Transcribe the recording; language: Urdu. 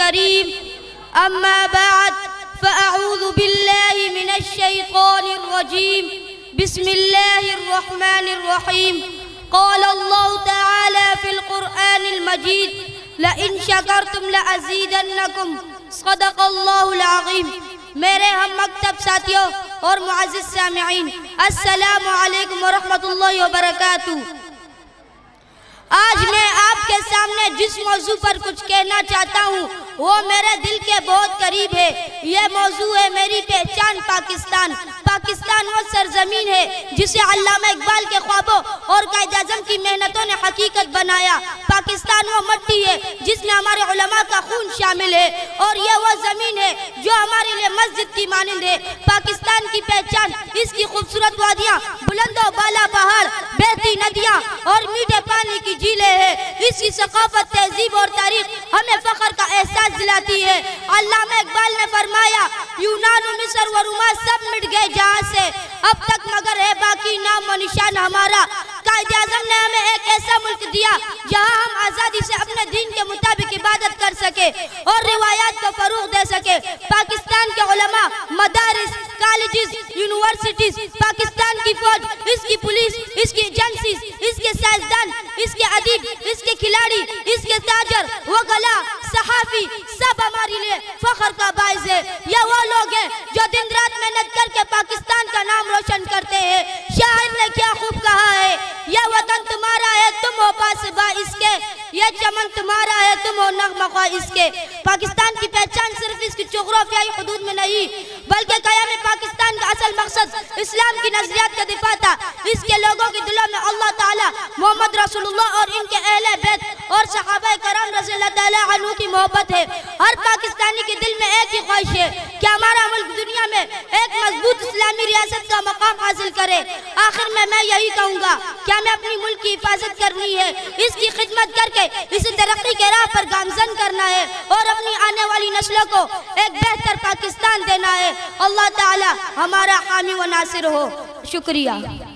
الكريم أما بعد فأعوذ بالله من الشيطان الرجيم بسم الله الرحمن الرحيم قال الله تعالى في القرآن المجيد لئن شكرتم لأزيدنكم صدق الله العظيم. میرے ہم مکتب ساتھیوں اور معزز سامعین، السلام علیکم ورحمۃ اللہ وبرکاتہ. آج میں آپ کے سامنے جس موضوع پر کچھ کہنا چاہتا ہوں وہ میرے دل کے بہت قریب ہے. یہ موضوع ہے میری پہچان پاکستان. پاکستان وہ سرزمین ہے جسے علامہ اقبال کے خوابوں اور قائد اعظم کی محنتوں نے حقیقت بنایا. پاکستان وہ مٹی ہے جس میں ہمارے علماء کا خون شامل ہے، اور یہ وہ زمین ہے جو ہمارے لیے مسجد کی مانند ہے. پاکستان کی پہچان اس کی خوبصورت وادیاں، بلند و بالا پہاڑ، بہتی ندیاں اور میٹھے پانی کی جھیلیں ہیں. اس کی ثقافت، تہذیب اور تاریخ ہمیں فخر کا احساس دلاتی ہے. علامہ اقبال نے فرمایا یونان و مصر و روما سب مٹ گئے جہاں سے، اب تک مگر ہے باقی نام و نشان ہمارا. قائد اعظم نے ہمیں ایک ایسا ملک دیا جہاں ہم آزادی سے اپنے دین کے مطابق عبادت کر سکے اور روایات کو فروغ دے سکے. پاکستان کے علماء، مدارس، کالجز، یونیورسٹیز، پاکستان کی فوج، اس کی پولیس، اس کی ایجنسیز، اس کے سائنسدان، اس کے ادیب، اس کے کھلاڑی، اس کے تاجر، وکلاء، صحافی، سب ہمارے لیے فخر کا باعث ہے. یہ وہ لوگ ہیں جو دن رات محنت کر کے پاکستان کا نام روشن کرتے ہیں. شاعر نے کیا خوب کہا ہے، یہ وطن تمہارا ہے تم ہو پاسباں اس کے، یہ چمن تمہارا ہے تم ہو نغمہ خواہ اس کے. پاکستان کی پہچان صرف اس کی جغرافیائی حدود میں نہیں بلکہ قیام پاکستان کا اصل مقصد اسلام کی نظریات کا دفاع تھا. اس کے لوگوں کے دلوں میں اللہ تعالی، محمد رسول اللہ اور ان کے اہل بیت اور صحابہ کرام رضی اللہ تعالی عنہ کی محبت ہے. ہر پاکستانی کے دل میں ایک ہی خواہش ہے کہ ہمارا ملک دنیا میں ایک مضبوط اسلامی ریاست کا مقام حاصل کرے. آخر میں یہی کہوں گا کہ ہمیں اپنی ملک کی حفاظت کرنی ہے، اس کی خدمت کر کے اسے ترقی کے راہ پر گامزن کرنا ہے اور اپنی آنے والی نسلوں کو ایک بہتر پاکستان دینا ہے. اللہ تعالی ہمارا حامی و ناصر ہو. شکریہ.